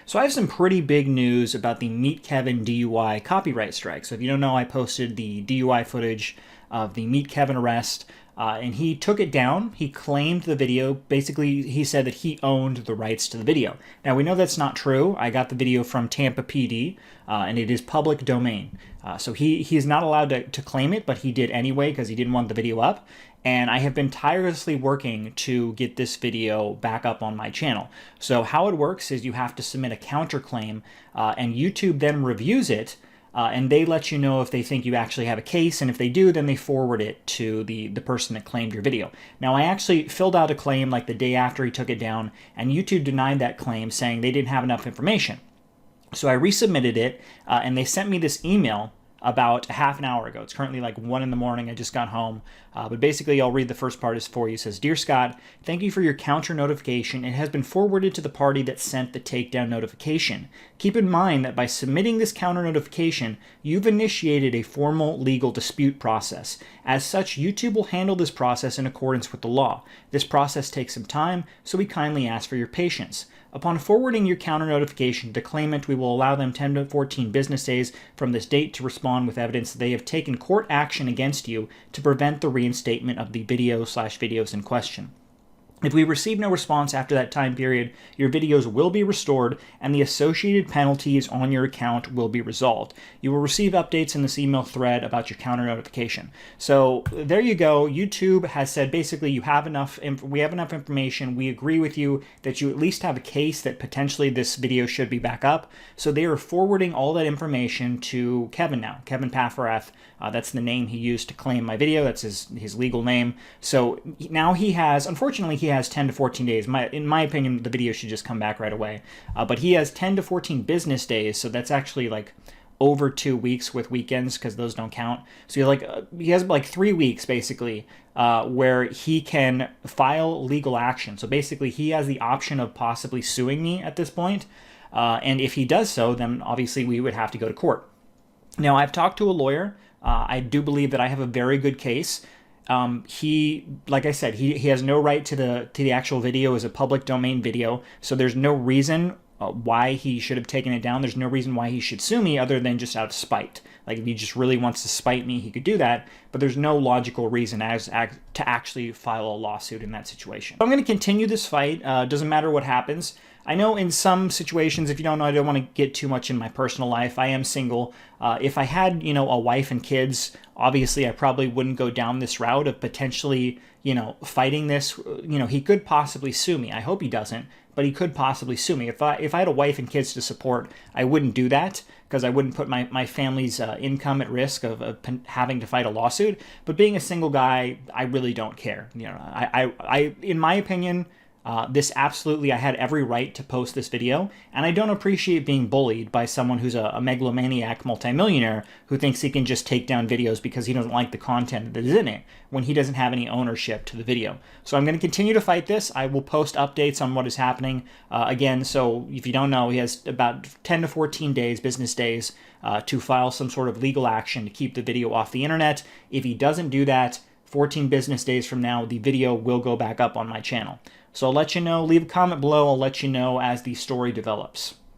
So I have some pretty big news about the Meet Kevin DUI copyright strike. So if you don't know, I posted the DUI footage of the Meet Kevin arrest, and he took it down. He claimed the video. Basically, he said that he owned the rights to the video. Now, we know that's not true. I got the video from Tampa PD, and it is public domain. So he is not allowed to claim it, but he did anyway because he didn't want the video up. And I have been tirelessly working to get this video back up on my channel. So how it works is you have to submit a counterclaim, and YouTube then reviews it, and they let you know if they think you actually have a case, and if they do, then they forward it to the person that claimed your video. Now, I actually filled out a claim like the day after he took it down, and YouTube denied that claim, saying they didn't have enough information. So I resubmitted it, and they sent me this email about a half an hour ago. It's currently like 1 in the morning. I just got home. But basically, I'll read the first part is for you. It says, "Dear Scott, thank you for your counter notification. It has been forwarded to the party that sent the takedown notification. Keep in mind that by submitting this counter notification, you've initiated a formal legal dispute process. As such, YouTube will handle this process in accordance with the law. This process takes some time, so we kindly ask for your patience. Upon forwarding your counter notification to the claimant, we will allow them 10 to 14 business days from this date to respond with evidence that they have taken court action against you to prevent the reinstatement of the videos in question. If we receive no response after that time period, your videos will be restored and the associated penalties on your account will be resolved. You will receive updates in this email thread about your counter notification." So there you go. YouTube has said basically we have enough information. We agree with you that you at least have a case that potentially this video should be back up. So they are forwarding all that information to Kevin now, Kevin Paffrath. That's the name he used to claim my video. That's his legal name. So now he has 10 to 14 days. In my opinion, the video should just come back right away. But he has 10 to 14 business days, so that's actually like over 2 weeks with weekends because those don't count. So he has like 3 weeks basically where he can file legal action. So basically he has the option of possibly suing me at this point. And if he does so, then obviously we would have to go to court. Now, I've talked to a lawyer. I do believe that I have a very good case. Like I said, he has no right to the actual video as a public domain video. So there's no reason why he should have taken it down. There's no reason why he should sue me other than just out of spite. Like if he just really wants to spite me, he could do that. But there's no logical reason to actually file a lawsuit in that situation. I'm going to continue this fight. Doesn't matter what happens. I know in some situations, if you don't know, I don't want to get too much in my personal life. I am single. If I had, a wife and kids, obviously I probably wouldn't go down this route of potentially, fighting this. He could possibly sue me. I hope he doesn't, but he could possibly sue me. If I had a wife and kids to support, I wouldn't do that because I wouldn't put my family's income at risk of having to fight a lawsuit. But being a single guy, I really don't care. In my opinion, this absolutely, I had every right to post this video, and I don't appreciate being bullied by someone who's a megalomaniac multimillionaire who thinks he can just take down videos because he doesn't like the content that is in it when he doesn't have any ownership to the video. So I'm going to continue to fight this. I will post updates on what is happening. Again, so if you don't know, he has about 10 to 14 days, business days, to file some sort of legal action to keep the video off the internet. If he doesn't do that, 14 business days from now, the video will go back up on my channel. So I'll let you know. Leave a comment below. I'll let you know as the story develops.